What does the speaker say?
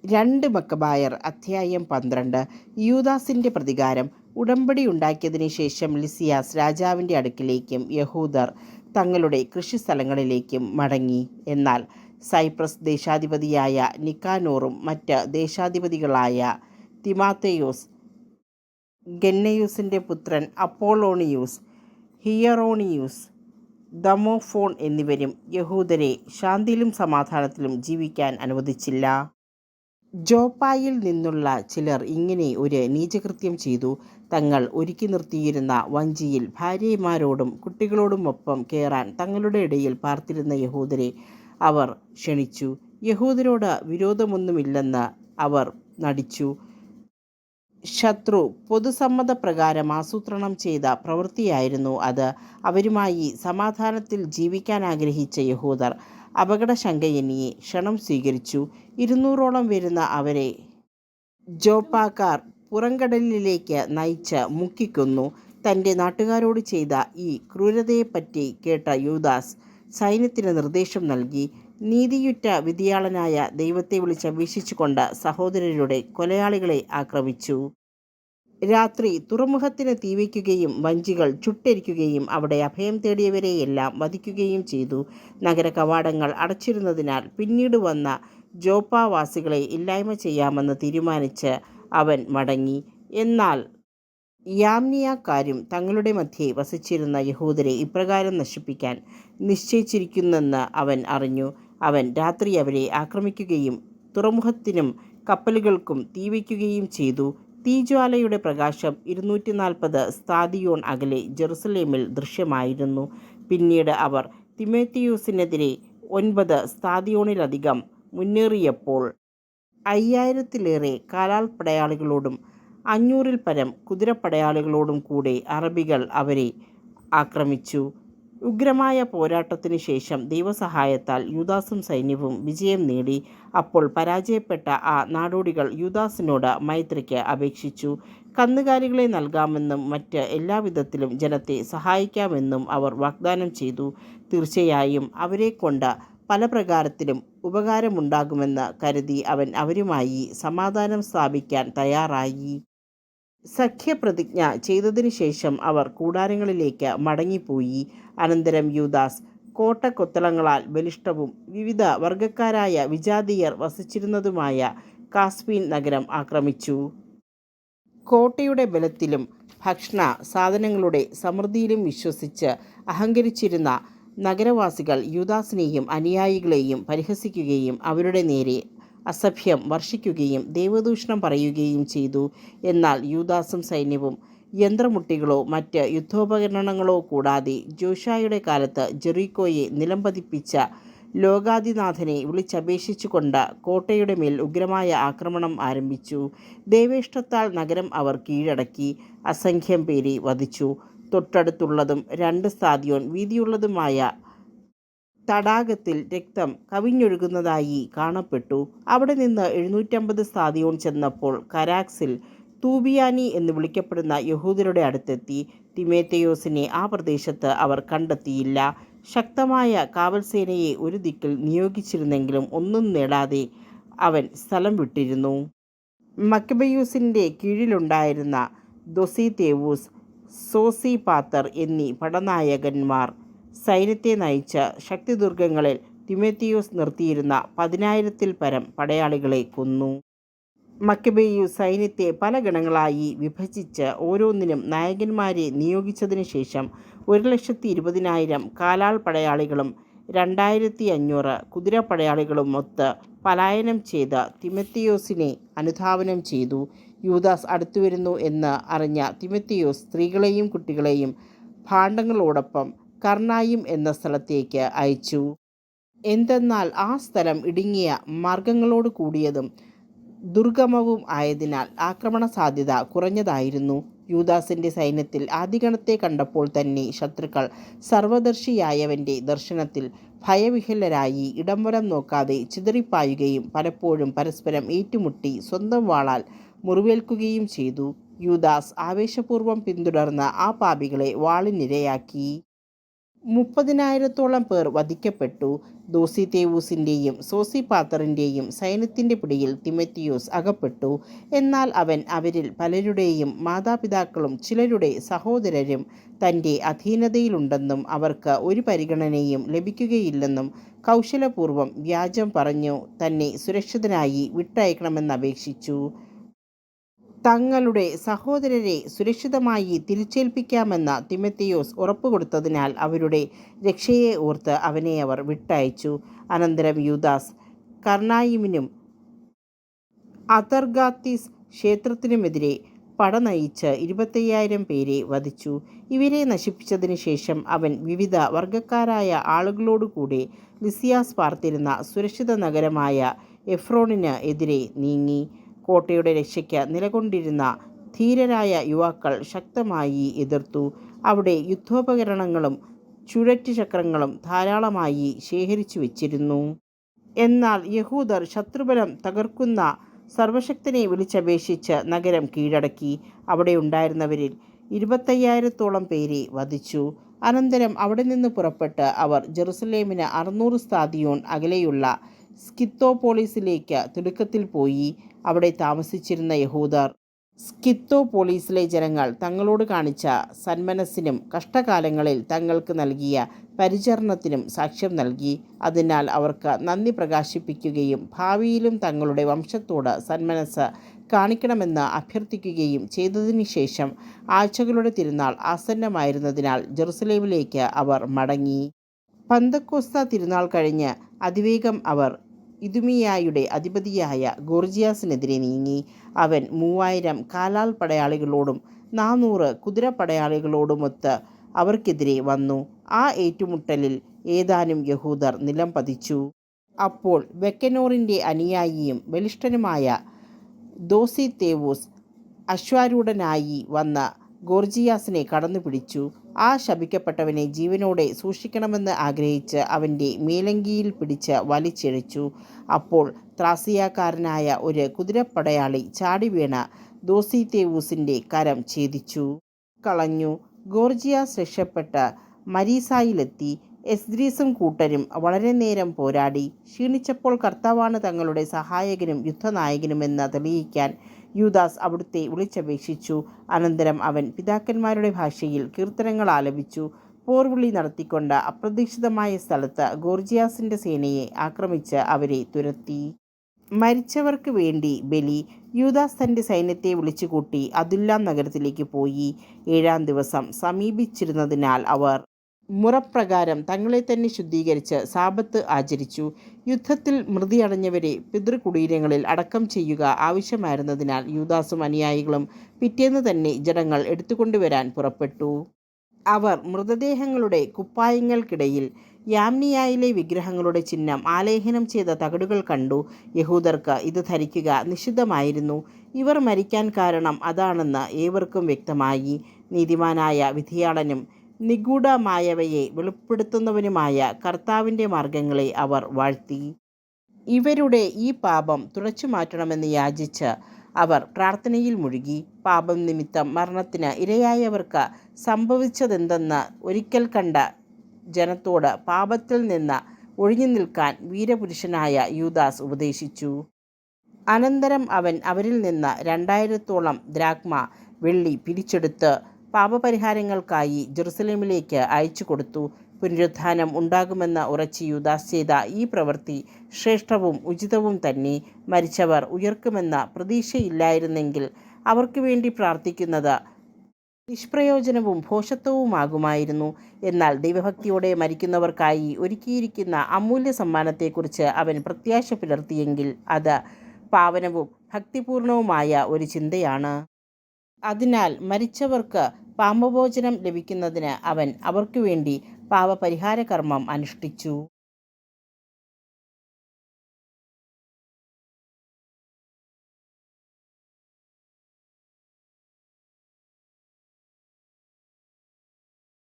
രണ്ട് മക്കബായർ അധ്യായം 12. യൂദാസിന്റെ പ്രതികാരം. ഉടമ്പടി ഉണ്ടാക്കിയതിനു ശേഷം ലിസിയാസ് രാജാവിൻ്റെ അടുക്കിലേക്കും യഹൂദർ തങ്ങളുടെ കൃഷിസ്ഥലങ്ങളിലേക്കും മടങ്ങി. എന്നാൽ സൈപ്രസ് ദേശാധിപതിയായ നിക്കാനോറും മറ്റ് ദേശാധിപതികളായ തിമോഥെയോസ്, ഗന്നയൂസിൻ്റെ പുത്രൻ അപ്പോളോണിയൂസ്, ഹിയറോണിയൂസ്, ദമോഫോൺ എന്നിവരും യഹൂദരെ ശാന്തിയിലും സമാധാനത്തിലും ജീവിക്കാൻ അനുവദിച്ചില്ല. ജോപ്പായിൽ നിന്നുള്ള ചിലർ ഇങ്ങനെ ഒരു നീചകൃത്യം ചെയ്തു. തങ്ങൾ ഒരുക്കി നിർത്തിയിരുന്ന വഞ്ചിയിൽ ഭാര്യമാരോടും കുട്ടികളോടുമൊപ്പം കയറാൻ തങ്ങളുടെ ഇടയിൽ പാർത്തിരുന്ന യഹൂദരെ അവർ ക്ഷണിച്ചു. യഹൂദരോട് വിരോധമൊന്നുമില്ലെന്ന് അവർ നടിച്ചു. ശത്രു പൊതുസമ്മതപ്രകാരം ആസൂത്രണം ചെയ്ത പ്രവൃത്തിയായിരുന്നു അത്. അവരുമായി സമാധാനത്തിൽ ജീവിക്കാൻ ആഗ്രഹിച്ച യഹൂദർ അപകടശങ്കയെന്നിയെ ക്ഷണം സ്വീകരിച്ചു. 200ഓളം വരുന്ന അവരെ ജോപ്പാക്കാർ പുറംകടലിലേക്ക് നയിച്ച് മുക്കിക്കൊന്നു. തൻ്റെ നാട്ടുകാരോട് ചെയ്ത ഈ ക്രൂരതയെപ്പറ്റി കേട്ട യൂദാസ് സൈന്യത്തിന് നിർദ്ദേശം നൽകി. നീതിയുറ്റ വിധിയാളനായ ദൈവത്തെ വിളിച്ചപേക്ഷിച്ചുകൊണ്ട് സഹോദരരുടെ കൊലയാളികളെ ആക്രമിച്ചു. രാത്രി തുറമുഖത്തിന് തീവയ്ക്കുകയും വഞ്ചികൾ ചുട്ടെരിക്കുകയും അവിടെ അഭയം തേടിയവരെയെല്ലാം വധിക്കുകയും ചെയ്തു. നഗര കവാടങ്ങൾ അടച്ചിരുന്നതിനാൽ പിന്നീട് വന്ന ജോപ്പാവാസികളെ ഇല്ലായ്മ ചെയ്യാമെന്ന് തീരുമാനിച്ച് അവൻ മടങ്ങി. എന്നാൽ യാമ്നിയക്കാരും തങ്ങളുടെ മധ്യേ വസിച്ചിരുന്ന യഹൂദരെ ഇപ്രകാരം നശിപ്പിക്കാൻ നിശ്ചയിച്ചിരിക്കുന്നെന്ന് അവൻ അറിഞ്ഞു. അവൻ രാത്രി അവരെ ആക്രമിക്കുകയും തുറമുഖത്തിനും കപ്പലുകൾക്കും തീവയ്ക്കുകയും ചെയ്തു. തീജ്വാലയുടെ പ്രകാശം 240 സ്താദിയോൺ അകലെ ജെറുസലേമിൽ ദൃശ്യമായിരുന്നു. പിന്നീട് അവർ തിമോഥെയോസിനെതിരെ 9 സ്താദിയോണിലധികം മുന്നേറിയപ്പോൾ 5000-ലേറെ കാലാൾപ്പടയാളികളോടും 500-ൽ പരം കുതിരപ്പടയാളികളോടും കൂടെ അറബികൾ അവരെ ആക്രമിച്ചു. ഉഗ്രമായ പോരാട്ടത്തിനു ശേഷം ദൈവസഹായത്താൽ യൂദാസും സൈന്യവും വിജയം നേടി. അപ്പോൾ പരാജയപ്പെട്ട ആ നാടോടികൾ യൂദാസിനോട് മൈത്രിക്ക് അപേക്ഷിച്ചു. കന്നുകാലികളെ നൽകാമെന്നും മറ്റ് എല്ലാവിധത്തിലും ജനത്തെ സഹായിക്കാമെന്നും അവർ വാഗ്ദാനം ചെയ്തു. തീർച്ചയായും അവരെക്കൊണ്ട് പല പ്രകാരത്തിലും ഉപകാരമുണ്ടാകുമെന്ന് കരുതി അവൻ അവരുമായി സമാധാനം സ്ഥാപിക്കാൻ തയ്യാറായി. സഖ്യപ്രതിജ്ഞ ചെയ്തതിനു ശേഷം അവർ കൂടാരങ്ങളിലേക്ക് മടങ്ങിപ്പോയി. അനന്തരം യൂദാസ് കോട്ടകൊത്തളങ്ങളാൽ ബലിഷ്ഠവും വിവിധ വർഗക്കാരായ വിജാതീയർ വസിച്ചിരുന്നതുമായ കാസ്പീൻ നഗരം ആക്രമിച്ചു. കോട്ടയുടെ ബലത്തിലും ഭക്ഷണ സാധനങ്ങളുടെ സമൃദ്ധിയിലും വിശ്വസിച്ച് അഹങ്കരിച്ചിരുന്ന നഗരവാസികൾ യൂദാസിനെയും അനുയായികളെയും പരിഹസിക്കുകയും അവരുടെ നേരെ അസഭ്യം വർഷിക്കുകയും ദൈവദൂഷണം പറയുകയും ചെയ്തു. എന്നാൽ യൂദാസും സൈന്യവും യന്ത്രമുട്ടികളോ മറ്റ് യുദ്ധോപകരണങ്ങളോ കൂടാതെ ജോഷായുടെ കാലത്ത് ജെറിക്കോയെ നിലംപതിപ്പിച്ച ലോകാധിനാഥനെ വിളിച്ചപേക്ഷിച്ചുകൊണ്ട് കോട്ടയുടെ മേൽ ഉഗ്രമായ ആക്രമണം ആരംഭിച്ചു. ദൈവേഷ്ടത്താൽ നഗരം അവർ കീഴടക്കി അസംഖ്യം പേരെ വധിച്ചു. തൊട്ടടുത്തുള്ളതും 2 സ്താദിയോൺ വീതിയുള്ളതുമായ തടാകത്തിൽ രക്തം കവിഞ്ഞൊഴുകുന്നതായി കാണപ്പെട്ടു. അവിടെ നിന്ന് 750 സ്താദിയോൺ ചെന്നപ്പോൾ കരാക്സിൽ തൂബിയാനി എന്ന് വിളിക്കപ്പെടുന്ന യഹൂദരുടെ അടുത്തെത്തി. തിമോഥെയോസിനെ ആ പ്രദേശത്ത് അവർ കണ്ടെത്തിയില്ല. ശക്തമായ കാവൽസേനയെ ഒരു ദിക്കിൽ നിയോഗിച്ചിരുന്നെങ്കിലും ഒന്നും നേടാതെ അവൻ സ്ഥലം വിട്ടിരുന്നു. മക്കബെയൂസിൻ്റെ കീഴിലുണ്ടായിരുന്ന ദൊസീത്തേവൂസ്, സോസിപാത്തർ എന്നീ പടനായകന്മാർ സൈന്യത്തെ നയിച്ച ശക്തിദുർഗങ്ങളിൽ തിമോഥെയോസ് നിർത്തിയിരുന്ന 10,000-ൽ പരം പടയാളികളെ കൊന്നു. മക്കബെയൂസ് സൈന്യത്തെ പല ഗണങ്ങളായി വിഭജിച്ച് ഓരോന്നിനും നായകന്മാരെ നിയോഗിച്ചതിനു ശേഷം 1,20,000 കാലാൾ പടയാളികളും 2,500 കുതിരപ്പടയാളികളുമൊത്ത് പലായനം ചെയ്ത് തിമോഥെയോസിനെ അനുധാവനം ചെയ്തു. യൂദാസ് അടുത്തുവരുന്നു എന്ന് അറിഞ്ഞ തിമോഥെയോസ് സ്ത്രീകളെയും കുട്ടികളെയും ഭാണ്ഡങ്ങളോടൊപ്പം കർണായിം എന്ന സ്ഥലത്തേക്ക് അയച്ചു. എന്തെന്നാൽ ആ സ്ഥലം ഇടുങ്ങിയ മാർഗങ്ങളോട് കൂടിയതും ദുർഗമവും ആയതിനാൽ ആക്രമണ സാധ്യത കുറഞ്ഞതായിരുന്നു. യൂദാസിൻ്റെ സൈന്യത്തിൽ ആദ്യഗണത്തെ കണ്ടപ്പോൾ തന്നെ ശത്രുക്കൾ സർവദർശിയായവൻ്റെ ദർശനത്തിൽ ഭയവിഹ്വലരായി ഇടംവലം നോക്കാതെ ചിതറിപ്പായുകയും പലപ്പോഴും പരസ്പരം ഏറ്റുമുട്ടി സ്വന്തം വാളാൽ മുറിവേൽക്കുകയും ചെയ്തു. യൂദാസ് ആവേശപൂർവ്വം പിന്തുടർന്ന് ആ പാപികളെ വാളിനിരയാക്കി. 30,000-ഓളം പേർ വധിക്കപ്പെട്ടു. ദോസിത്തേവൂസിൻ്റെയും സോസിപാത്തറിൻ്റെയും സൈന്യത്തിൻ്റെ പിടിയിൽ തിമോത്തിയോസ് അകപ്പെട്ടു. എന്നാൽ അവൻ അവരിൽ പലരുടെയും മാതാപിതാക്കളും ചിലരുടെ സഹോദരരും തൻ്റെ അധീനതയിലുണ്ടെന്നും അവർക്ക് ഒരു പരിഗണനയും ലഭിക്കുകയില്ലെന്നും കൗശലപൂർവ്വം വ്യാജം പറഞ്ഞു തന്നെ സുരക്ഷിതനായി വിട്ടയക്കണമെന്നപേക്ഷിച്ചു. തങ്ങളുടെ സഹോദരരെ സുരക്ഷിതമായി തിരിച്ചേൽപ്പിക്കാമെന്ന് തിമോത്തിയോസ് ഉറപ്പുകൊടുത്തതിനാൽ അവരുടെ രക്ഷയെ ഓർത്ത് അവനെ അവർ വിട്ടയച്ചു. അനന്തരം യൂദാസ് കർണായിമിനും അതർഗാത്തീസ് ക്ഷേത്രത്തിനുമെതിരെ പട നയിച്ച് 25,000 പേരെ വധിച്ചു. ഇവരെ നശിപ്പിച്ചതിന് ശേഷം അവൻ വിവിധ വർഗക്കാരായ ആളുകളോടുകൂടെ ലിസിയാസ് പാർത്തിരുന്ന സുരക്ഷിത നഗരമായ എഫ്രോണിന് എതിരെ നീങ്ങി. കോട്ടയുടെ രക്ഷയ്ക്ക് നിലകൊണ്ടിരുന്ന ധീരരായ യുവാക്കൾ ശക്തമായി എതിർത്തു. അവിടെ യുദ്ധോപകരണങ്ങളും ചുഴറ്റുചക്രങ്ങളും ധാരാളമായി ശേഖരിച്ചു വച്ചിരുന്നു. എന്നാൽ യഹൂദർ ശത്രുബലം തകർക്കുന്ന സർവശക്തനെ വിളിച്ചപേക്ഷിച്ച് നഗരം കീഴടക്കി. അവിടെയുണ്ടായിരുന്നവരിൽ 25,000-ഓളം പേരെ വധിച്ചു. അനന്തരം അവിടെ നിന്ന് പുറപ്പെട്ട് അവർ ജെറുസലേമിന് 600 സ്താദിയോൻ അകലെയുള്ള സ്കിത്തോപോളിസിലേക്ക് തിടുക്കത്തിൽ പോയി. അവിടെ താമസിച്ചിരുന്ന യഹൂദർ സ്കിത്തോപോളിസിലെ ജനങ്ങൾ തങ്ങളോട് കാണിച്ച സന്മനസ്സിനും കഷ്ടകാലങ്ങളിൽ തങ്ങൾക്ക് നൽകിയ പരിചരണത്തിനും സാക്ഷ്യം നൽകി. അതിനാൽ അവർക്ക് നന്ദി പ്രകാശിപ്പിക്കുകയും ഭാവിയിലും തങ്ങളുടെ വംശത്തോട് സന്മനസ് കാണിക്കണമെന്ന് അഭ്യർത്ഥിക്കുകയും ചെയ്തതിനു ശേഷം ആഴ്ചകളുടെ തിരുനാൾ ആസന്നമായിരുന്നതിനാൽ ജെറുസലേമിലേക്ക് അവർ മടങ്ങി. പന്തക്കോസ്ത തിരുനാൾ കഴിഞ്ഞ് അതിവേഗം അവർ ഇദുമിയായുടെ അധിപതിയായ ഗോർജിയാസിനെതിരെ നീങ്ങി. അവൻ 3000 കാലാൾ പടയാളികളോടും 400 കുതിരപ്പടയാളികളോടുമൊത്ത് അവർക്കെതിരെ വന്നു. ആ ഏറ്റുമുട്ടലിൽ ഏതാനും യഹൂദർ നിലം പതിച്ചു. അപ്പോൾ വെക്കനോറിൻ്റെ അനുയായിയും ബലിഷ്ഠനുമായ ദോസിത്തേവൂസ് അശ്വാരൂഢനായി വന്ന് ഗോർജിയാസിനെ കടന്നു പിടിച്ചു. ആ ശപിക്കപ്പെട്ടവനെ ജീവനോടെ സൂക്ഷിക്കണമെന്ന് ആഗ്രഹിച്ച് അവൻ്റെ മേലങ്കിയിൽ പിടിച്ച് വലിച്ചിഴച്ചു. അപ്പോൾ ത്രാസിയാക്കാരനായ ഒരു കുതിരപ്പടയാളി ചാടി വീണ ദോസിത്തേവൂസിൻ്റെ കരം ഛേദിച്ചു കളഞ്ഞു. ഗോർജിയാസ് രക്ഷപ്പെട്ട് മരീസായിലെത്തി. എസ്ദ്രീസും കൂട്ടരും വളരെ നേരം പോരാടി. ക്ഷീണിച്ചപ്പോൾ കർത്താവാണ് തങ്ങളുടെ സഹായകനും യുദ്ധനായകനുമെന്ന് തെളിയിക്കാൻ യൂദാസ് അവിടുത്തെ വിളിച്ചപേക്ഷിച്ചു. അനന്തരം അവൻ പിതാക്കന്മാരുടെ ഭാഷയിൽ കീർത്തനങ്ങൾ ആലപിച്ചു. പോർവിളി നടത്തിക്കൊണ്ട് അപ്രതീക്ഷിതമായ സ്ഥലത്ത് ഗോർജിയാസിൻ്റെ സേനയെ ആക്രമിച്ച് അവരെ തുരത്തി. മരിച്ചവർക്ക് വേണ്ടി ബലി. യൂദാസ് തൻ്റെ സൈന്യത്തെ വിളിച്ചുകൂട്ടി അദുല്ലാം നഗരത്തിലേക്ക് പോയി. 7-ാം ദിവസം സമീപിച്ചിരുന്നതിനാൽ അവർ മുറപ്രകാരം തങ്ങളെ തന്നെ ശുദ്ധീകരിച്ച് സാബത്ത് ആചരിച്ചു. യുദ്ധത്തിൽ മൃതിയടഞ്ഞവരെ പിതൃകുടീരങ്ങളിൽ അടക്കം ചെയ്യുക ആവശ്യമായിരുന്നതിനാൽ യൂദാസും അനുയായികളും പിറ്റേന്ന് തന്നെ ജഡങ്ങൾ എടുത്തുകൊണ്ടുവരാൻ പുറപ്പെട്ടു. അവർ മൃതദേഹങ്ങളുടെ കുപ്പായങ്ങൾക്കിടയിൽ യാമ്നിയായിലെ വിഗ്രഹങ്ങളുടെ ചിഹ്നം ആലേഖനം ചെയ്ത തകിടുകൾ കണ്ടു. യഹൂദർക്ക് ഇത് ധരിക്കുക നിഷിദ്ധമായിരുന്നു. ഇവർ മരിക്കാൻ കാരണം അതാണെന്ന് ഏവർക്കും വ്യക്തമായി. നീതിമാനായ വിധിയാളനും നിഗൂഢമായവയെ വെളിപ്പെടുത്തുന്നവനുമായ കർത്താവിൻ്റെ മാർഗങ്ങളെ അവർ വാഴ്ത്തി. ഇവരുടെ ഈ പാപം തുടച്ചു മാറ്റണമെന്ന് യാചിച്ച് അവർ പ്രാർത്ഥനയിൽ മുഴുകി. പാപം നിമിത്തം മരണത്തിന് ഇരയായവർക്ക് സംഭവിച്ചതെന്തെന്ന് ഒരിക്കൽ കണ്ട ജനത്തോട് പാപത്തിൽ നിന്ന് ഒഴിഞ്ഞു നിൽക്കാൻ വീരപുരുഷനായ യൂദാസ് ഉപദേശിച്ചു. അനന്തരം അവൻ അവരിൽ നിന്ന് 2000-ഓളം ദ്രാഗ്മ വെള്ളി പിരിച്ചെടുത്ത് പാപപരിഹാരങ്ങൾക്കായി ജെറുസലേമിലേക്ക് അയച്ചു കൊടുത്തു. പുനരുത്ഥാനം ഉണ്ടാകുമെന്ന് ഉറച്ച് യൂദാസ് ചെയ്ത ഈ പ്രവൃത്തി ശ്രേഷ്ഠവും ഉചിതവും തന്നെ. മരിച്ചവർ ഉയർക്കുമെന്ന പ്രതീക്ഷയില്ലായിരുന്നെങ്കിൽ അവർക്ക് വേണ്ടി പ്രാർത്ഥിക്കുന്നത് നിഷ്പ്രയോജനവും ഭോഷത്വവുമാകുമായിരുന്നു. എന്നാൽ ദൈവഭക്തിയോടെ മരിക്കുന്നവർക്കായി ഒരുക്കിയിരിക്കുന്ന അമൂല്യ സമ്മാനത്തെക്കുറിച്ച് അവൻ പ്രത്യാശ പുലർത്തിയെങ്കിൽ അത് പാവനവും ഭക്തിപൂർണവുമായ ഒരു ചിന്തയാണ്. അതിനാൽ മരിച്ചവർക്ക് പാപമോചനം ലഭിക്കുന്നതിന് അവൻ അവർക്ക് വേണ്ടി പാപപരിഹാര കർമ്മം അനുഷ്ഠിച്ചു.